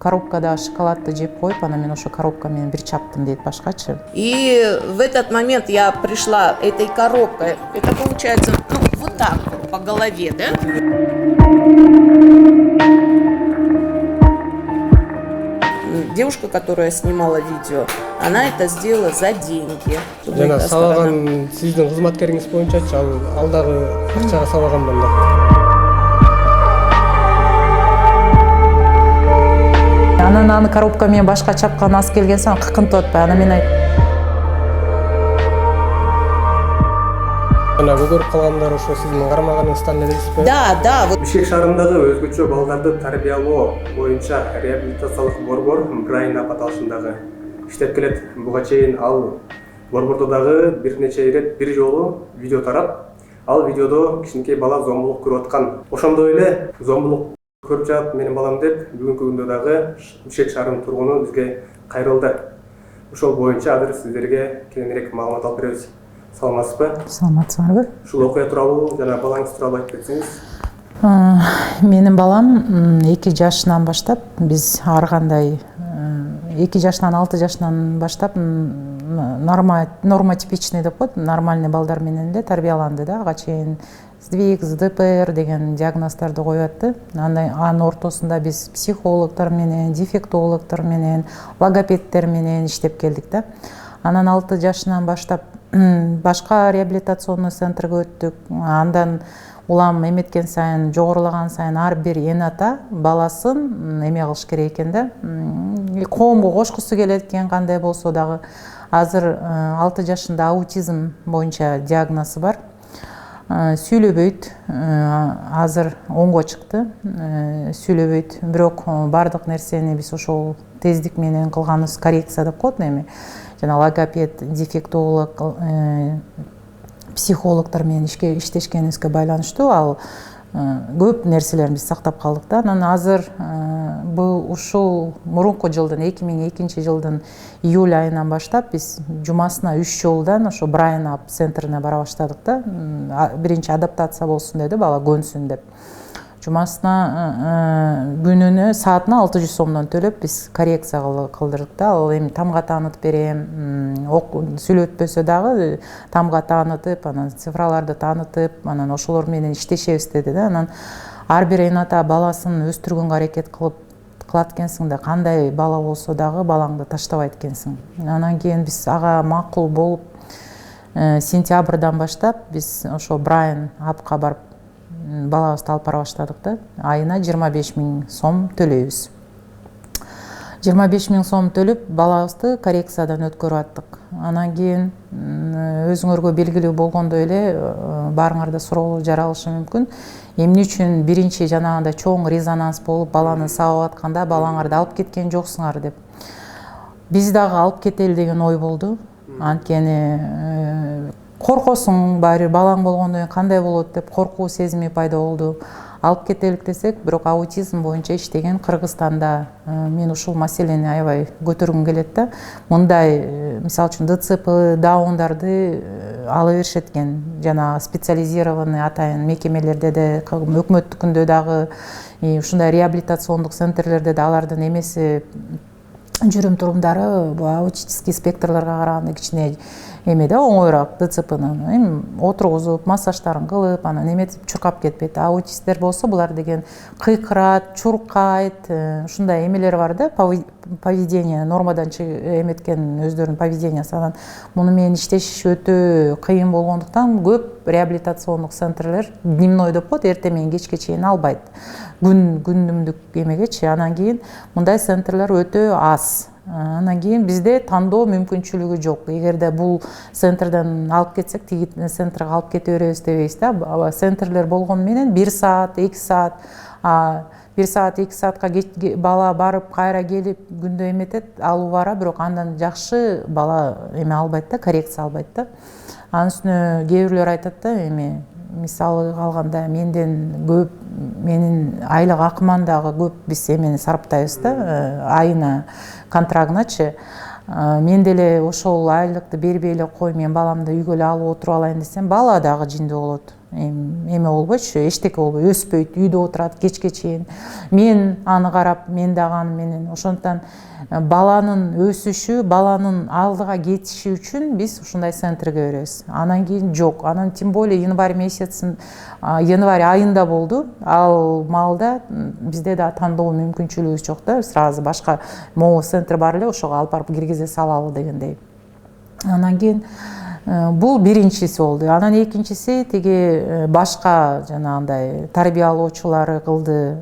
Коробкада шоколадты жеп коюп, анан мен ошо коробка менен бир чаптым дейт башкачы. И в этот момент я пришла этой коробкой. Это получается, ну, вот так вот по голове, да? Девушка, которая снимала видео, она это сделала за деньги. Жана салган сиздин кызматкериңиз боюнчачы ал дагы акчага салганмын да. Анан аны коробка менен башка чапкан аз келген соң кыкынтып атпай, анан мен айттым. Жана көрүп калгандар ошо сиздин кармаганыңыздан эле дейсизби? Да, вот. Бишкек шаарындагы өзгөчө балдарды тарбиялоо боюнча реабилитациялык борбор Брайан ап аталышындагы иштеп келет. Буга чейин ал борбордо дагы бир нече ирет бир жолу видео тарап, ал видеодо кичинекей бала зомбулук көрүп аткан. Ошондой эле зомбулук көрүп жатып менин балам деп бүгүнкү күндө дагы Бишкек шаарынын тургуну бизге кайрылды. Ошол боюнча азыр сиздерге кеңирээк маалымат алып беребиз. Саламатсызбы? Саламатсыңарбы? Ушул окуя тууралуу жана балаңыз тууралуу айтып кетсеңиз. Менин балам 2 жашынан баштап, биз ар кандай 2 жашынан 6 жашынан баштап нормотипичный деп коет, нормальный балдар менен эле тарбияланды да, ага чейин сдвиг, ДПР деген диагноздорду коюп атты. Анын ортосунда биз психологдор менен, дефектологдор менен, логопеддер менен иштеп келдик да. Анан 6 жашынан баштап башка реабилитационный центрге өттүк. Андан улам эметкен сайын, жогорулаган сайын ар бир эн ата баласын эме кылыш керек экен да. Коомго кошкусу келет экен, кандай болсо дагы. Азыр 6 жашында аутизм боюнча диагнозу бар. Сүйлөбөйт, азыр 10го чыкты. Сүйлөбөйт, бирок бардык нерсени биз ошол тездик менен кылганыбыз коррекция деп коет эми. Жана логопед, дефектолог, психологдор менен иштешкенибизге байланыштуу ал көп нерселерин биз сактап калдык да. Анан азыр бул ушул мурунку жылдын 2002 жылдын июль айынан баштап биз жумасына 3 жолдан ошо Брайан ап центрине бара баштадык да. Биринчи адаптация болсун деди, бала көнсүн деп. Жумасына күнүнө саатына 600 сомдон төлөп биз коррекция кылдырдык да. Ал эми тамга таанытып берем, сүйлөтпөсө дагы тамга таанытып, анан цифраларды таанытып, анан ошолор менен иштешебиз деди да. Анан ар бир эн ата баласын өстүргөнгө аракет кылат экенсиң да, кандай бала болсо дагы балаңды таштабайт экенсиң. Анан кийин биз ага макул болуп сентябрдан баштап биз ошо Брайан апка барып балабызды алып бара баштадык да. Айына 25 000 сом төлөйбүз. 25 000 сом төлөп балабызды коррекциядан өткөрүп аттык. Анан кийин өзүңөргө белгилүү болгондой эле баарыңарда суроолор жаралышы мүмкүн. Эмне үчүн биринчи жанагындай чоң резонанс болуп баланы сабап атканда балаңарды алып кеткен жоксуңар деп. Биз дагы алып кетели деген ой болду. Анткени коркосуң, баары балаң болгондон кийин кандай болот деп коркуу сезими пайда болду. Алып кетелик десек, бирок аутизм боюнча иштеген Кыргызстанда мен ушул маселени аябай көтөргүм келет да. Мындай, мисалы үчүн ДЦП, даундарды ала беришет экен. Жана специализированный атайын мекемелерде де, өкмөттүкүндө дагы, ушундай реабилитациондук центрлерде да алардын эмеси жүрүм турумдары аутистический спекрлерге караганда кичине эме да, оңоюраак ДЦПнын. Эми отургузуп, массаждарын кылып, анан эметип чуркап кетпейт. Аутисттер болсо булар деген кыйкырат, чуркайт, ушундай эмелер бар да, поведение нормадан эметкен өздөрүнүн поведениясы. Анан муну менен иштешиш өтө кыйын болгондуктан көп реабилитациондук центрлер дневной деп коет, эртең менен кечке чейин албайт. Күндүмдүк эмегечи. Анан кийин мындай центрлер өтө аз. Анан кийин бизде тандоо мүмкүнчүлүгү жок. Эгерде бул центрден алып кетсек, тиги центрге алып кете беребиз дебейбиз да. Центрлер болгону менен 1 саат, 2 саат, 1 саат, 2 саатка бала барып, кайра келип күндө эметет, алуу бара, бирок андан жакшы бала эме албайт да, коррекция албайт да. Анын үстүнө кээ бирлер айтат да, эми мисалы алганда менден көп, менин айлык акыман дагы көп биз эмени сараптайбыз да, айына контрагыначы. Мен деле ошол айлыкты бербей эле кой, мен баламды үйгө эле алып отуруп алайын десем, бала дагы жиндүү болот. эме болбойчу, эчтеке болбой, өспөйт, үйдө отурат кечке чейин. Мен аны карап, мен дагы аны менен. Ошондуктан баланын өсүшү, баланын алдыга кетиши үчүн биз ушундай центрге беребиз. Анан кийин жок. Анан тем более январь айында болду. Ал маалда бизде да тандоо мүмкүнчүлүгүбүз жок да. Сразу башка могу центр бар эле, ошого алып барып киргизе салалы дегендей. Анан кийин бул биринчиси болду. Анан экинчиси тиги башка жанагындай тарбиялоочулары кылды.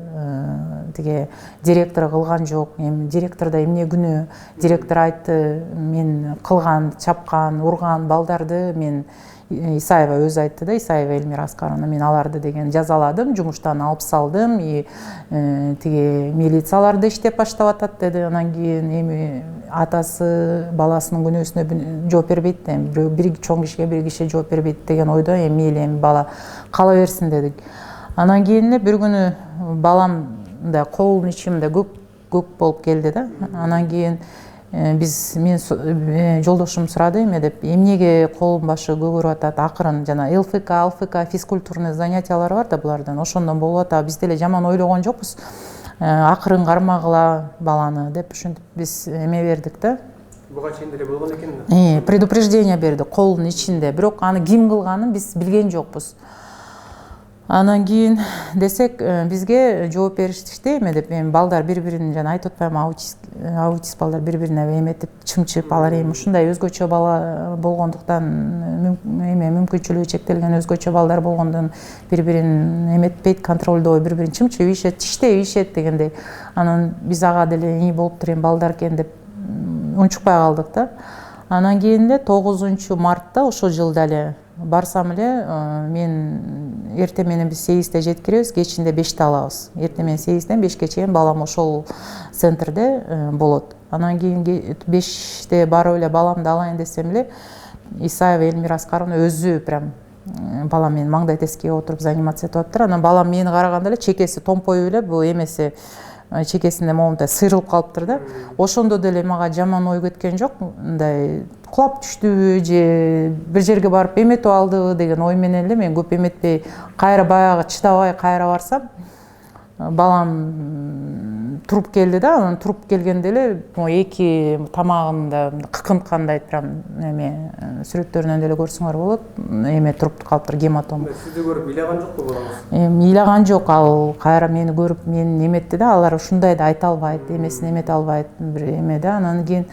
Тиги директор кылган жок. Эми директорда эмне күнөө? Директор айтты, мен кылган, чапкан, урган балдарды мен Исаева өзү айтты да, Исаева Эльмира Аскаровна, мен аларды деген жазаладым, жумуштан алып салдым, тиги милицияларда иштеп баштап атат деди. Анан кийин эми атасы баласынын күнөөсүнө жооп бербейт да, бир чоң кишиге бир киши жооп бербейт деген ойдо, эми мейли эми бала кала берсин дедик. Анан кийин эле бир күнү балам да колунун ичимде көк болуп келди да. Анан кийин мен жолдошум сурады эме деп, эмнеге колум башы көгөрүп атат, акырын жана ЛФК, АЛФК физкультурный занятиялар бар да булардан, ошондон болуп атат. Биз деле жаман ойлогон жокпуз. Акырын кармагыла баланы деп ушинтип биз эме бердик да. Буга чейин деле болгон экен. Предупреждение берди колунун ичинде. Бирок аны ким кылганын биз билген жокпуз. Анан кийин десек, бизге жооп беришти эме деп, эми балдар бири-бирин жана айтып атпаймынбы, аутист балдар бири-бирине эметип, чымчып, алар эми ушундай өзгөчө бала болгондуктан, эме мүмкүнчүлүгү чектелген өзгөчө балдар болгондон бири-бирин эметпейт, контролдой, бири-бирин чымчып ийишет, тиштеп ийишет дегендей. Анан биз ага деле ии болуптур эми балдар экен деп унчукпай калдык да. Анан кийин эле 9 мартта ошол жылда эле барсам эле, мен эртең менен биз 8-те жеткиребиз, кечинде 5-те алабыз. Эртең менен 8-ден 5-ке чейин балам ошол центрде болот. Анан кийин 5-те барып эле баламды алайын десем эле, Исаева Эльмира Аскаровна өзү прям балам менен маңдай тескеге отуруп заниматься этип атыптыр. Анан балам мени караганда эле чекеси томпоюп эле, бул эмеси чекесинде момундай сыйрылып калыптыр да. Ошондо деле мага жаман ой кеткен жок, мындай кулап түштүбү же бир жерге барып эметип алдыбы деген ой менен эле мен көп эметпей, кайра баягы чыдабай кайра барсам, балам туруп келди да. Анан туруп келгенде эле эки тамагында кыкынткандай, прям эме сүрөттөрүнөн деле көрсөңөр болот, эме туруп калыптыр, гематом. Сизди көрүп ыйлаган жокпу балаңыз? Эми ыйлаган жок, ал кайра мени көрүп мени эметти да, алар ушундай да айта албайт, эмесин эмете албайт бир эме да. Анан кийин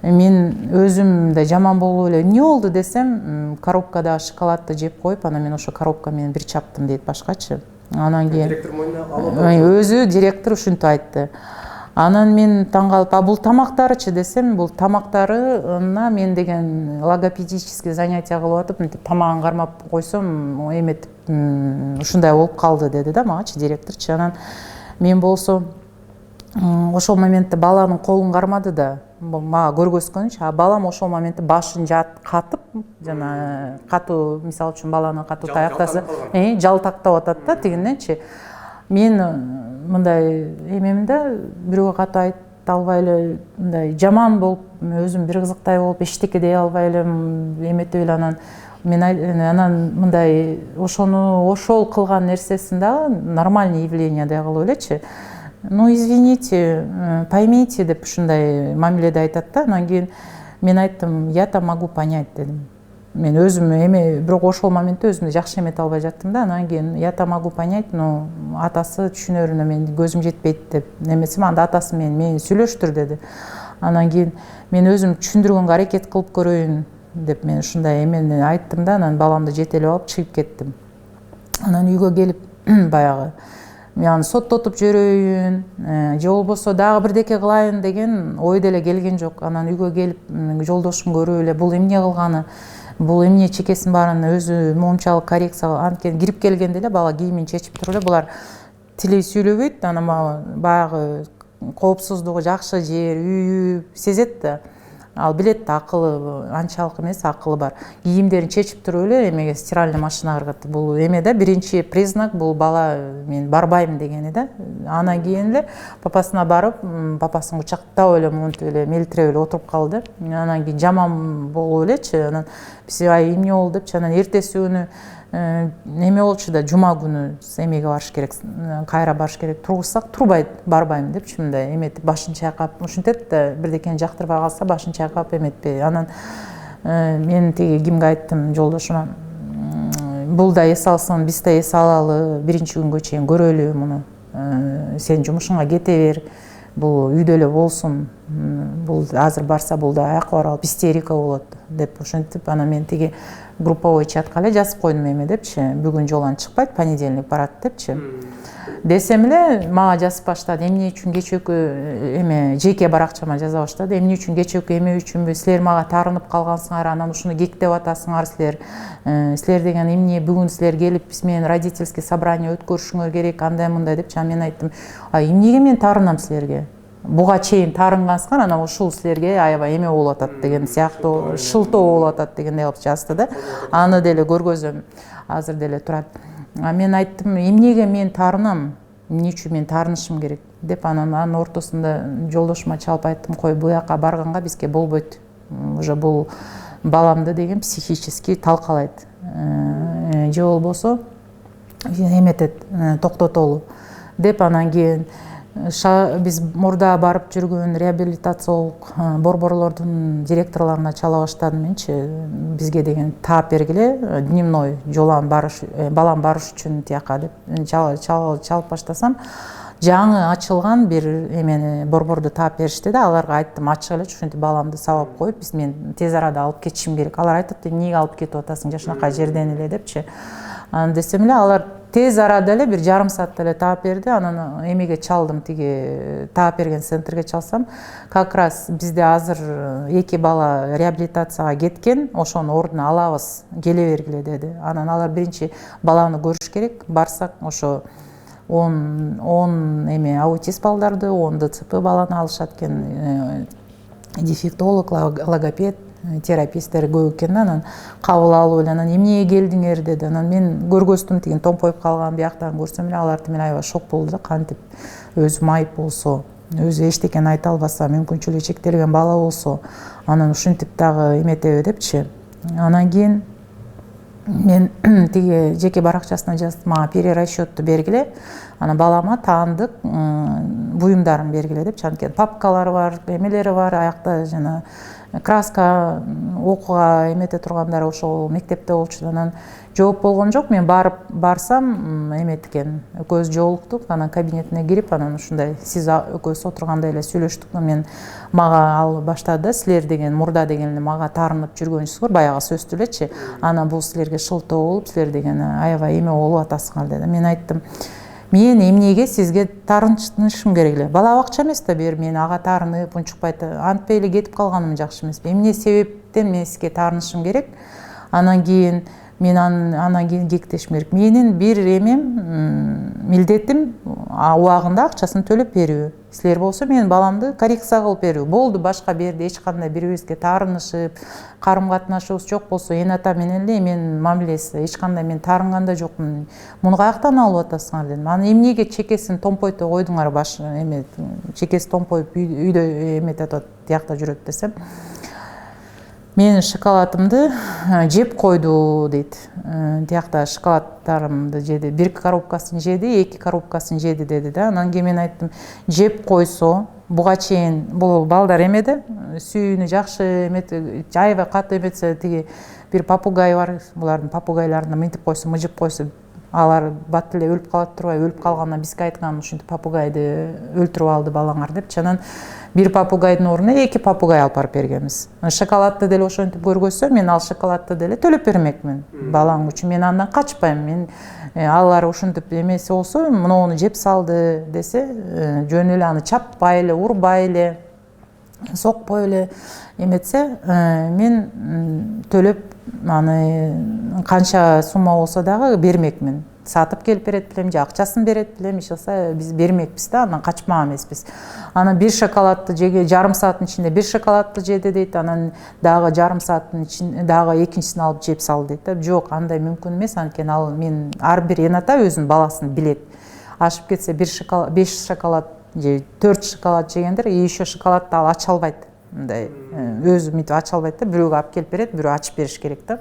мен өзүм да жаман болуп эле, эмне болду десем, коробкада шоколадты жеп коюп, анан мен ошо коробка менен бир чаптым дейт башкачы. Анан кийин Директор мойнуна алып өзү директор ушинтип айтты. Анан мен таң калып, бул тамактарычы десем, бул тамактарына мен деген логопедический занятия кылып атып, мынтип тамагын кармап койсом, эметип ушундай болуп калды деди да магачы директорчу. Анан мен болсо ошол моментте баланын колун кармады да, мага көргөзгөнчү, а балам ошол моментте башын катып, жана катуу, мисалы үчүн баланын катуу таяктасы жалтактап атат да тигинденчи. Мен мындай эмем да, бирөөгө катуу айта албай эле, мындай жаман болуп, өзүм бир кызыктай болуп, эчтеке дей албай эле, эметип эле анан мен мындай ошол кылган нерсесин дагы нормальный явление деп кылып элечи. Ну, извините, поймите деп ушундай мамиледе айтат да. Анан кийин мен айттым, я-то могу понять дедим. Мен өзүм эме, бирок ошол моментте өзүмдү жакшы эмете албай жаттым да. Анан кийин я-то могу понять, но атасы түшүнөрүнө мен көзүм жетпейт деп немесем, анда атасы мени сүйлөштүр деди. Анан кийин мен өзүм түшүндүргөнгө аракет кылып көрөйүн деп мен ушундай эмени айттым да. Анан баламды жетелеп алып чыгып кеттим. Анан үйгө келип баягы мен соттотуп жүрөйүн, же болбосо дагы бирдеке кылайын деген ой деле келген жок. Анан үйгө келип жолдошум көрүп эле, бул эмне кылганы, бул эмне чекесин баарын өзү моунчалык коррекция анткени кирип келгенде эле бала кийимин чечип туруп эле, булар тили сүйлөбөйт, анан баягы коопсуздугу жакшы жер, үйү сезет да. Ал билет да, акылы анчалык эмес, акылы бар. Кийимдерин чечип туруп эле эмеге стиральный машинага кыргатты. Бул эме да, биринчи признак, бул бала мен барбайм дегени да. Анан кийин эле папасына барып, папасын кучактап эле монтип эле мелтирип эле отуруп калды. Анан кийин жаман болуп элечи. Анан биз эмне болду депчи, анан эртеси күнү эме болчу да, жума күнү эмеге барыш керек, кайра барыш керек, тургузсак турбайт, барбайм депчи, мындай эметип башын чайкап ушинтет да, бирдекени жактырбай калса башын чайкап эметпей. Анан мен тиги кимге айттым, жолдошума, бул да эс алсын, биз да эс алалы, биринчи күнгө чейин көрөлү муну, сен жумушуңа кете бер, бул үйдө эле болсун, бул азыр барса бул да аяк баралып истерика болот деп ошентип, анан мен тиги групповой чатка эле жазып койдум эме депчи, бүгүн жолан чыкпайт, понедельник барат депчи. Десем эле мага жазып баштады, эмне үчүн кечээкү эме жеке баракчама жаза баштады, эмне үчүн кечээкү эме үчүнбү, силер мага таарынып калгансыңар, анан ушуну кектеп атасыңар силер, силер деген эмне, бүгүн силер келип биз менен родительский собрание өткөрүшүңөр керек, андай мындай депчи. Мен айттым, эмнеге мен таарынам силерге, буга чейин таарынгансыңар, анан ушул силерге аябай эме болуп атат деген сыяктуу, шылтоо болуп атат дегендей кылып жазды да. Аны деле көргөзөм, азыр деле турат. Мен айттым, эмнеге мен таарынам, эмне үчүн мен таарынышым керек деп, анын ортосунда жолдошума чалып айттым, кой бул жака барганга бизге болбойт, уже бул баламды деген психически талкалайт, же болбосо эметет, токтотолу деп. Анан кийин биз мурда барып жүргөн реабилитациялык борборлордун директорлоруна чала баштадым менчи, бизге деген таап бергиле, дневной жолан барыш, балам барыш үчүн тияка деп чалып баштасам, жаңы ачылган бир эмени борборду таап беришти да. Аларга айттым, ачыгылычы, ушинтип баламды сабап коюп мен тез арада алып кетишим керек. Алар айтат, эмнеге алып кетип атасың жашынакай жерден эле депчи. Анан десем эле алар тез арада эле бир жарым саатта эле таап берди. Анан эмеге чалдым, тиги таап берген центрге чалсам, как раз бизде азыр 2 бала реабилитацияга кеткен, ошонун ордуна алабыз, келе бергиле деди. Анан алар биринчи баланы көрүш керек, барсак ошо 10 эме аутист балдарды, 10 ДЦП баланы алышат экен, дефектолог, логопед, тераписттер көп экен. Анан кабыл алуу эле, анан эмнеге келдиңер деди. Анан мен көргөздүм, тиген томпоюп калган бияктарын көрсөм эле, алар мен аябай шок болду да, кантип өзү майып болсо, өзү эчтекени айта албаса, мүмкүнчүлүгү чектелген бала болсо, анан ушинтип дагы эметеби депчи. Анан кийин мен тиги жеке баракчасына жаздым, мага перерасчетту бергиле, анан балама таандык буюмдарын бергиле депчи. Анткени папкалары бар, эмелери бар, аякта жана краска, окууга эмете тургандары ошол мектепте болчу. Анан жооп болгон жок. Мен барсам эмет экен, экөөбүз жолуктук, анан кабинетине кирип, анан ушундай сиз экөөбүз отургандай эле сүйлөштүк. Мен мага ал баштады, силер деген мурда деген эле мага таарынып жүргөнсүздөр, баягы сөздү элечи. Анан бул силерге шылтоо болуп, силер деген аябай эме болуп атасыңар деди. Мен айттым, мен эмнеге сизге таарынышым керек эле? Бала бакча эмес да бир, мен ага таарынып унчукпайт, антпей эле кетип калганым жакшы эмеспи? Эмне себептен мен сизге таарынышым керек? Анан кийин кектешим керек. Менин бир эмем, милдетим убагында акчасын төлөп берүү. Силер болсо менин баламды коррекция кылып берүү. Болду, башка берди, эч кандай бири-бирибизге таарынышып, карым-катнашыбыз жок болсо, эн ата менен эле эменин мамилеси, эч кандай мен таарынган да жокмун. Муну каяктан алып атасыңар дедим. Анан эмнеге чекесин томпойто койдуңар, чекеси томпоюп үйдө эметип атат, тиякта жүрөт десем, менин шоколадымды жеп койду дейт. Тиякта шоколадтарымды жеди, 1 коробкасын жеди, 2 коробкасын жеди деди да. Анан кийин мен айттым, жеп койсо, буга чейин бул балдар эмеде, сүйүүнү жакшы эмети, аябай катуу эметсе, тиги бир попугай бар, булардын попугайларына мынтип койсо, мыжып койсо, алар бат эле өлүп калат турбайбы? Өлүп калгандан бизге айткан, ушинтип попугайды өлтүрүп алды балаңар депчи. Анан бир попугайдын ордуна 2 попугай алып барып бергенбиз. Шоколадты деле ошентип көргөзсө, мен ал шоколадты деле төлөп бермекмин балаң үчүн. Мен андан качпайм. Мен алар ошентип эмеси болсо, муну жеп салды десе, жөн эле аны чаппай эле, урбай эле, сокпой эле эметсе, мен төлөп аны канча сумма болсо дагы бермекмин. Сатып келип берет билем, же акчасын берет билем, иш кылса биз бермекпиз да, анан качмак эмеспиз. Анан бир шоколадты жеге, жарым сааттын ичинде бир шоколадты жеди дейт, анан дагы жарым сааттын ичинде дагы экинчисин алып жеп салды дейт да. Жок, андай мүмкүн эмес, анткени ал мен ар бир эн ата өзүнүн баласын билет. Ашып кетсе 5 шоколад же 4 шоколад жегендер, еще шоколадты ал ача албайт. Мындай өзү мынтип ача албайт да, бирөөгө алып келип берет, бирөө ачып бериш керек да.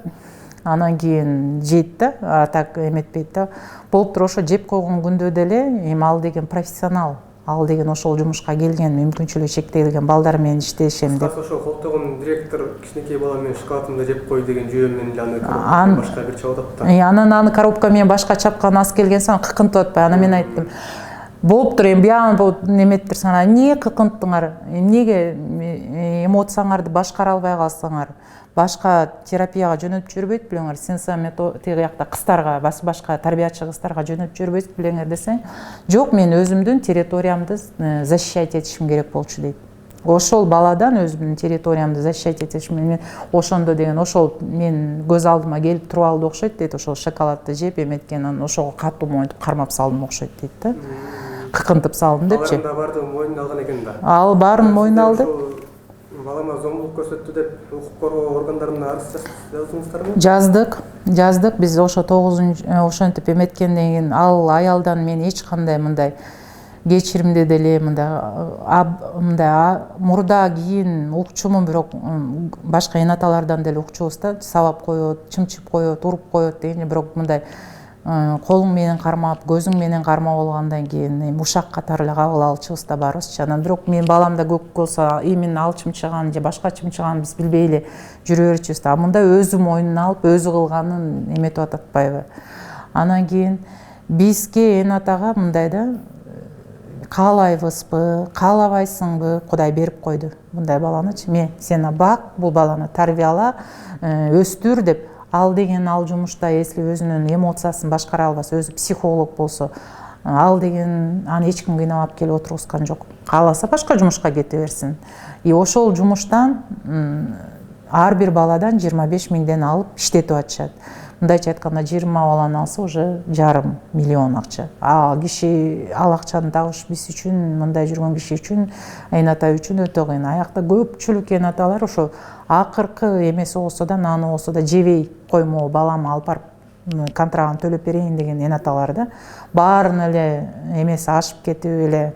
анан кийин жейт да, а так эметпейт да. Болуптур ошо жеп койгон күндө деле эми ал деген профессионал, ал деген ошол жумушка келген мүмкүнчүлүгү чектелген балдар менен иштешем деп. Ошо колтогон директор кичинекей бала менен шоколадымды жеп кой деген жүйө менен аны башка бир чабып атат да. Анан аны коробка менен башка чапкан аз келген соң кыкынтып атпай. Анан мен айттым, болуптур эми буягы неметтерсиң, анан эмне кыкынттыңар, эмнеге эмоцияңарды башкара албай калсаңар, башка терапияга жөнөтүп жүрбөйт белеңер, сенсометод тиякта кыздарга, башка тарбиячы кыздарга жөнөтүп жүрбөйт белеңер десең, жок, мен өзүмдүн территориямды защищать этишим керек болчу дейт. Ошол баладан өзүмдүн территориямды защищать этишим, мен ошондо деген ошол мен көз алдыма келип туруп алды окшойт дейт, ошол шоколадты жеп эметкен, анан ошого катуу моюнтуп кармап салдым окшойт дейт да. Кыкынтып салдым депчи. Аларында бардыгын мойнуна алган экен да. Ал баарын мойнуна алды. Балама зомбулук көрсөттү деп укук коргоо органдарына арыз жаздыңыздарбы? Жаздык. Биз ошо 9-ошентип эметкенден кийин ал аялдан мен эч кандай мындай кечиримди деле мындай мурда кийин укчумун, бирок башка энаталардан деле укчубуз да, сабап коет, чымчып коет, уруп коет дегенде, бирок мындай колуң менен кармап, көзүң менен кармап алгандан кийин ушак катары эле кабыл алчубуз да барыбызчы. Анан бирок мен баламда көк болсо, именно ал чымчыган же башка чымчыган биз билбей эле жүрө берчүбүз да. Мында өзү мойнуна алып, өзү кылганын эметип атпайбы. Анан кийин бизге энатага мындай да, каалайбызбы, каалабайсыңбы, Кудай берип койду мындай баланычы. Мен сени бак, бул баланы тарбияла, өстүр деп. Ал деген ал жумушта, если өзүнүн эмоциясын башкара албаса, өзү психолог болсо, ал деген аны эч ким кыйнап келип отургузган жок. Кааласа башка жумушка кете берсин. И ошол жумуштан ар бир баладан 25 миңден алып иштетип атышат. Мындайча айтканда 20 баланы алса уже 5,5 миллион акча. Киши ал акчаны табыш биз үчүн, мындай жүргөн киши үчүн, эната үчүн өтө кыйын. Аякта көпчүлүк энаталар ошо акыркы эмеси болсо да, наны болсо да жебей коймо, балам алып барып контрагын төлөп берейин деген энаталар да. Баарын эле эмеси ашып кетип эле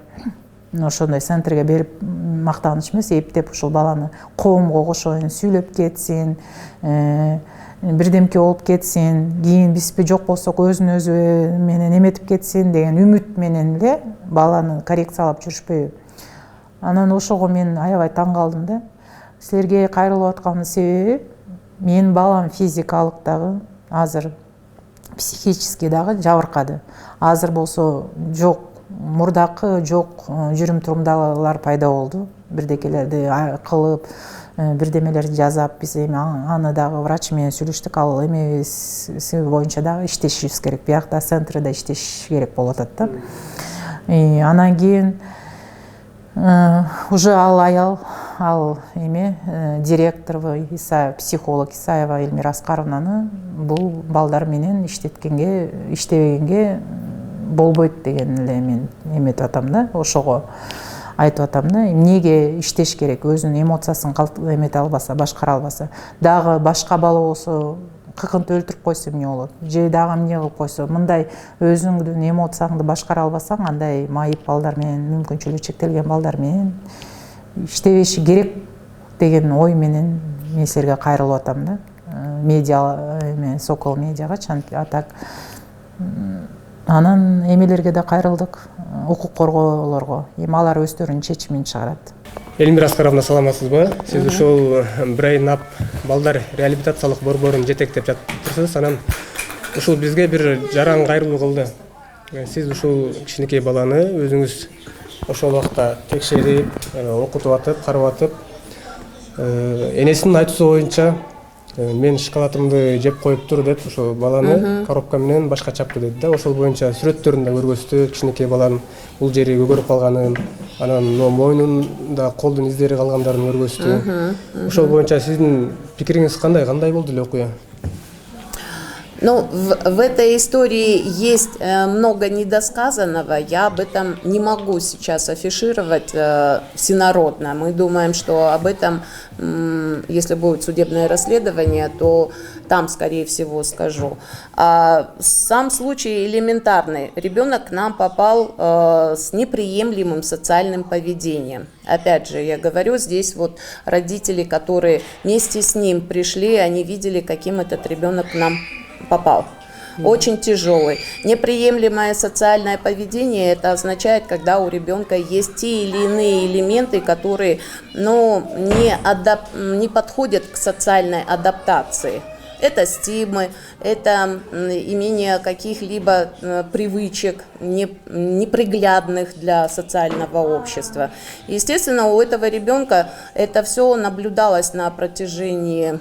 ошондой центрге берип мактаныч эмес, эптеп ушул баланы коомго кошоюн, сүйлөп кетсин, бирдемке болуп кетсин, кийин бизби жок болсок өзүн өзү менен эметип кетсин деген үмүт менен эле баланы коррекциялап жүрүшпөйбү. Анан ошого мен аябай таң калдым да. Силерге кайрылып атканын себеби, менин балам физикалык дагы, азыр психически дагы жабыркады. Азыр болсо жок, мурдакы жок жүрүм турумдалар пайда болду. Бирдекелерди кылып, бирдемелерди жасап, биз эми аны дагы врач менен сүйлөштүк, ал эмеси боюнча дагы иштешибиз керек. Биякта центрде иштеш керек болуп атат да. Анан кийин уже ал аял, ал директор психолог Исаева Эльмира Аскаровнаны бул балдар менен иштебегенге болбойт деген эле мен эметип атам да, ошого айтып атам да, эмнеге иштеш керек, өзүнүн эмоциясын эмете албаса, башкара албаса. Дагы башка бала болсо кыкынтып өлтүрүп койсо эмне болот? Же дагы эмне кылып койсо, мындай өзүңдүн эмоцияңды башкара албасаң, андай майып балдар менен, мүмкүнчүлүгү чектелген балдар менен иштебеши керек деген ой менен мен силерге кайрылып атам да. Медиа, Сокол медиагачы, а так анан эмелерге да кайрылдык, укук коргоолорго. Эми алар өздөрүнүн чечимин чыгарат. Эльмира Аскаровна, саламатсызбы? Сиз ушул Brain Up балдар реабилитациялык борборун жетектеп жатырсыз. Анан ушул бизге бир жаран кайрылуу кылды. Сиз ушул кичинекей баланы өзүңүз ошол убакта текшерип, окутуп атып, карап атып, энесинин айтуусу боюнча мен шоколадымды жеп коюптур деп ошол баланы коробка менен башка чапты деди да. Ошол боюнча сүрөттөрүн да көргөздү, кичинекей баланын бул жери көгөрүп калганын, анан мойнунда колдун издери калгандарын көргөздү. Ошол боюнча сиздин пикириңиз кандай болду эле окуя? Ну, в этой истории есть много недосказанного. Я об этом не могу сейчас афишировать всенародно. Мы думаем, что об этом, если будет судебное расследование, то там, скорее всего, скажу. А сам случай элементарный. Ребенок к нам попал с неприемлемым социальным поведением. Опять же, я говорю, здесь вот родители, которые вместе с ним пришли, они видели, каким этот ребенок к нам попал. Очень тяжелый. Неприемлемое социальное поведение, это означает, когда у ребенка есть те или иные элементы, которые не подходят к социальной адаптации. Это стимы, это имение каких-либо привычек, неприглядных для социального общества. Естественно, у этого ребенка это все наблюдалось на протяжении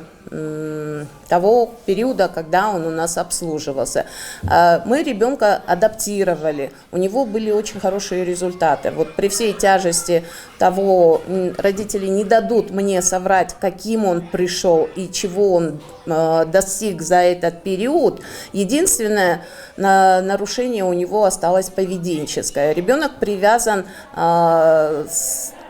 того периода, когда он у нас обслуживался. Мы ребенка адаптировали, у него были очень хорошие результаты. Вот при всей тяжести того, родители не дадут мне соврать, каким он пришел и чего он достиг за этот период. Единственное нарушение у него осталось поведенческое. Ребенок привязан к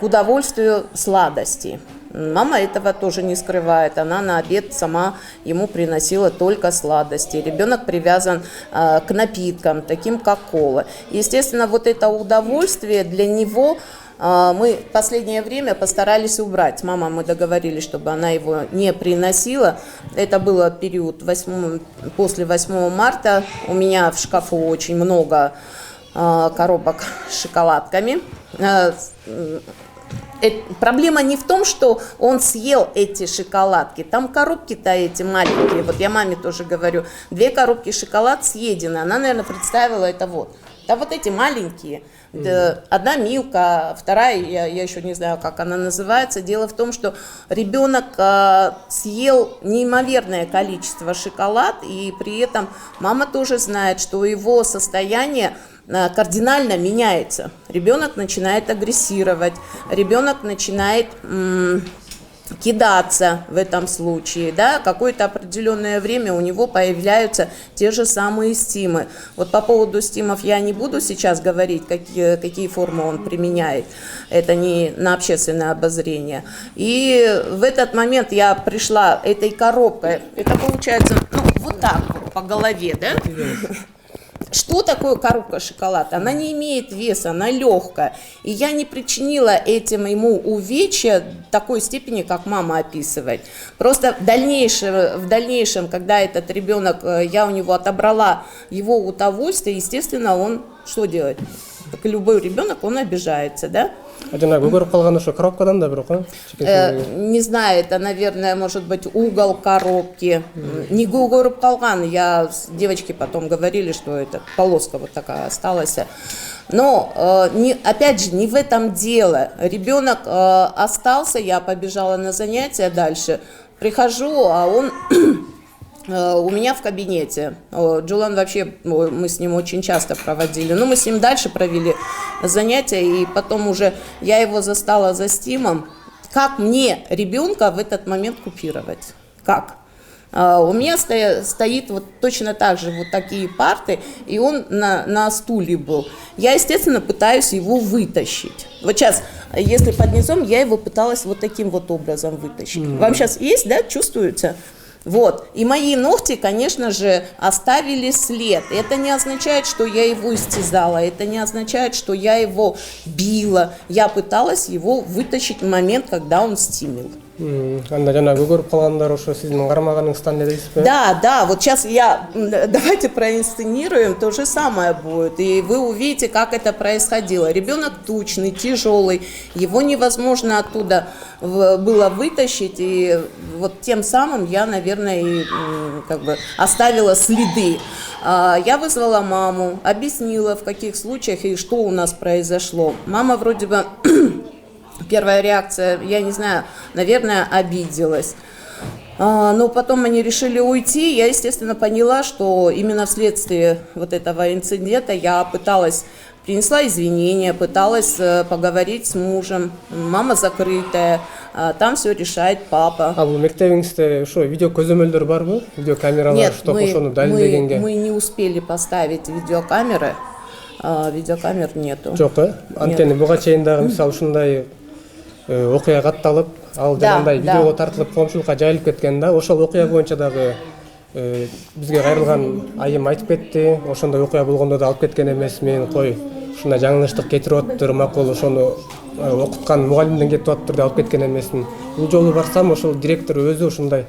удовольствию сладости. Мама этого тоже не скрывает. Она на обед сама ему приносила только сладости. Ребенок привязан к напиткам, таким как кола. Естественно, вот это удовольствие для него мы в последнее время постарались убрать. Мама, мы договорились, чтобы она его не приносила. Это был период после 8 марта. У меня в шкафу очень много коробок с шоколадками. Проблема не в том, что он съел эти шоколадки. Там коробки-то эти маленькие. Вот я маме тоже говорю, 2 коробки шоколад съедены. Она, наверное, представила это вот. Да вот эти маленькие. Одна Милка, вторая, я еще не знаю, как она называется. Дело в том, что ребенок съел неимоверное количество шоколад, и при этом мама тоже знает, что его состояние кардинально меняется. Ребенок начинает агрессировать, ребенок начинает кидаться в этом случае, да, какое-то определенное время у него появляются те же самые стимы. Вот по поводу стимов я не буду сейчас говорить, какие формы он применяет, это не на общественное обозрение. И в этот момент я пришла этой коробкой, это получается, вот так вот по голове, да? Что такое коробка шоколада? Она не имеет веса, она легкая. И я не причинила этим ему увечья такой степени, как мама описывает. Просто в дальнейшем, когда этот ребенок, я у него отобрала его удовольствие, естественно, он что делает? Как и любой ребенок, он обижается, да? Не знаю, это, наверное, может быть угол коробки. Не көріп қалған, девочки потом говорили, что это полоска вот такая осталась. Но, опять же, не в этом дело. Ребенок остался, я побежала на занятия дальше. Прихожу, а он у меня в кабинете. Джулан вообще, мы с ним очень часто проводили. Но мы с ним дальше провели занятия, и потом уже я его застала за стимом. Как мне ребенка в этот момент купировать? Как? У меня стоит вот точно так же вот такие парты, и он на стуле был. Я, естественно, пытаюсь его вытащить. Вот сейчас, если под низом, я его пыталась вот таким вот образом вытащить. Вам сейчас есть, да, чувствуется? Вот. И мои ногти, конечно же, оставили след. Это не означает, что я его истязала, это не означает, что я его била. Я пыталась его вытащить в момент, когда он стимил. Да, вот сейчас давайте проинсценируем, то же самое будет, и вы увидите, как это происходило. Ребенок тучный, тяжелый, его невозможно оттуда было вытащить, и вот тем самым я, наверное, и оставила следы. Я вызвала маму, объяснила, в каких случаях и что у нас произошло. Мама вроде бы... Первая реакция, я не знаю, наверное, обиделась. Но потом они решили уйти. Я, естественно, поняла, что именно вследствие вот этого инцидента я пыталась принесла извинения, пыталась поговорить с мужем. Мама закрытая, там все решает папа. А бул мектебиңизде ошо видео көзөмөлдөр барбы? Видео камералар, Нет, чтобы ошону далилдегенге? мы не успели поставить видеокамеры. Видеокамер нету. Жок, анткени буга чейин дагы мисалы ушундай окуя катталып, ал жанагындай видеого тартылып коомчулукка жайылып кеткен да. Ошол окуя боюнча дагы бизге кайрылган айым айтып кетти. Ошондой окуя болгондо да алып кеткен эмесмин. Кой, ушундай жаңылыштык кетирип атыптыр, макул ошону окуткан мугалимден кетип атыптыр деп алып кеткен эмесмин. Бул жолу барсам ошол директор өзү ушундай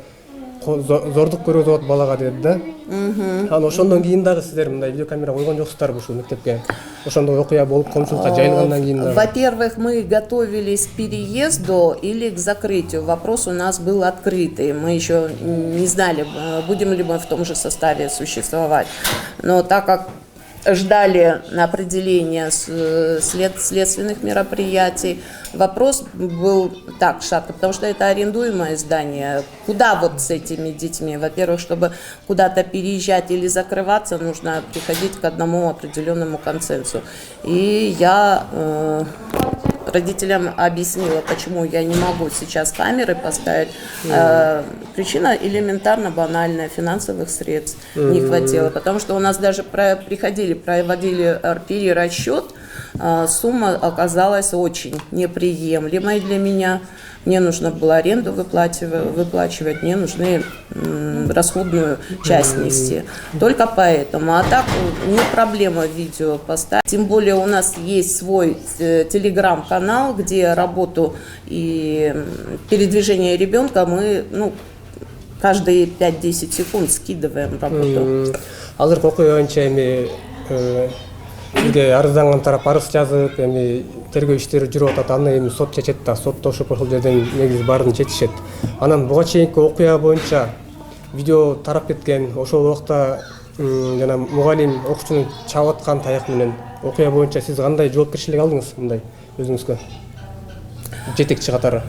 зордук көрүп атат балага деди да. Анан ошондон кийин дагы сиздер мындай видеокамера койгон жоксуздарбы ушул мектепке? Ошондой окуя болуп коомчулукка жайылгандан кийин дагы? Во-первых, мы готовились к переезду или к закрытию. Вопрос у нас был открытый. Мы еще не знали, будем ли мы в том же составе существовать. Но так как ждали определения следственных мероприятий, вопрос был так шатко, потому что это арендуемое здание. Куда вот с этими детьми? Во-первых, чтобы куда-то переезжать или закрываться, нужно приходить к одному определенному консенсусу. И я родителям объяснила, почему я не могу сейчас камеры поставить. Причина элементарно банальная, финансовых средств не хватило, потому что у нас даже проводили перерасчет, сумма оказалась очень неприемлемой для меня. Мне нужно было аренду выплачивать, мне нужны расходную часть нести. Только поэтому. А так не проблема видео поставить. Тем более у нас есть свой телеграм-канал, где работу и передвижение ребенка мы каждые 5-10 секунд скидываем работу. Азыр окуя боюнча эми бизге арызданган тарап арыз жазып, эми тергөө иштери жүрүп атат. Аны эми сот чечет да, соттошуп ошол жерден негизи баарын чечишет. Анан буга чейинки окуя боюнча видео тарап кеткен. Ошол убакта жана мугалим окуучуну чаап аткан таяк менен окуя боюнча сиз кандай жоопкерчилик алдыңыз мындай өзүңүзгө? Жетекчи катары.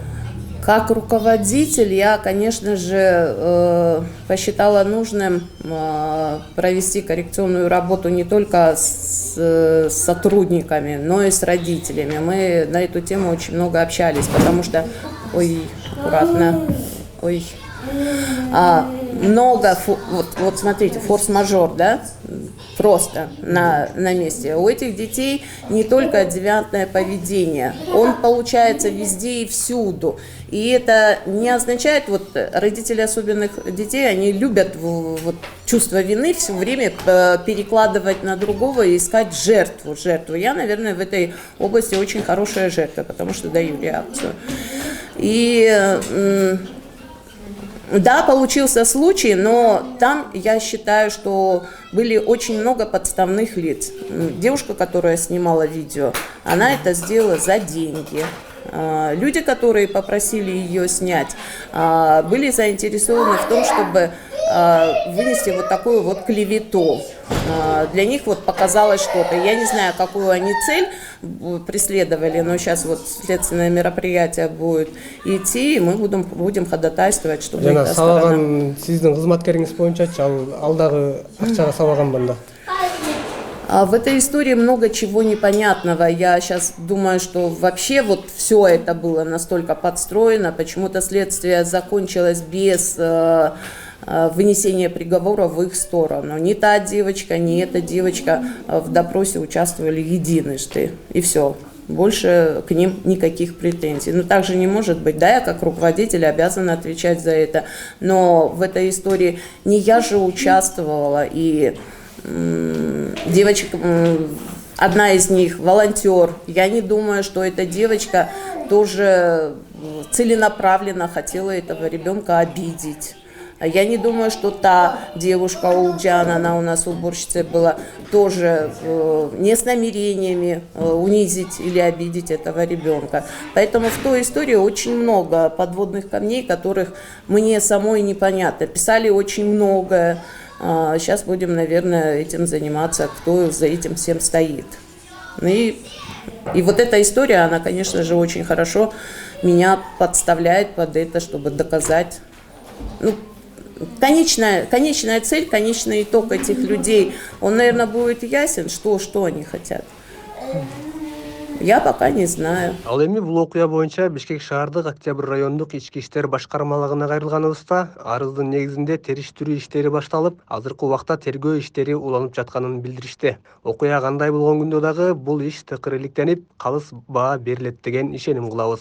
Как руководитель я, конечно же, посчитала нужным провести коррекционную работу не только с сотрудниками, но и с родителями. Мы на эту тему очень много общались, потому что, много, вот смотрите, форс-мажор, да, просто на месте. У этих детей не только девиантное поведение, он получается везде и всюду. И это не означает, родители особенных детей, они любят чувство вины все время перекладывать на другого и искать жертву. Я, наверное, в этой области очень хорошая жертва, потому что даю реакцию. И да, получился случай, но там я считаю, что были очень много подставных лиц. Девушка, которая снимала видео, она это сделала за деньги. Люди, которые попросили ее снять, были заинтересованы в том, чтобы вынести такую клевету. Для них показалось что-то. Я не знаю, какую они цель преследовали, но сейчас следственное мероприятие будет идти, и мы будем ходатайствовать, чтобы жана салган сиздин кызматкериңиз боюнчачы ал дагы акчага салган банда. В этой истории много чего непонятного. Я сейчас думаю, что вообще все это было настолько подстроено. Почему-то следствие закончилось без вынесения приговора в их сторону. Ни та девочка, ни эта девочка в допросе участвовали единожды. И все. Больше к ним никаких претензий. Но так же не может быть. Да, я как руководитель обязана отвечать за это. Но в этой истории не я же участвовала. И девочка, одна из них волонтер. Я не думаю, что эта девочка тоже целенаправленно хотела этого ребенка обидеть. Я не думаю, что та девушка Улджан, она у нас уборщицей была, тоже не с намерениями унизить или обидеть этого ребенка. Поэтому в той истории очень много подводных камней, которых мне самой непонятно. Писали очень многое. Сейчас будем, наверное, этим заниматься, кто за этим всем стоит. И эта история, она, конечно же, очень хорошо меня подставляет под это, чтобы доказать. Конечная цель, конечный итог этих людей, он, наверное, будет ясен, что они хотят. Я пока не знаю. Ал эми бул окуя боюнча Бишкек шаардык Октябрь райондук ички иштер башкармалыгына кайрылганыбызда арыздын негизинде териштирүү иштери башталып, азыркы убакта тергөө иштери уланып жатканын билдиришти. Окуя кандай болгон күндө дагы бул иш тыкыр иликтенип, калыс баа берилет деген ишеним кылабыз.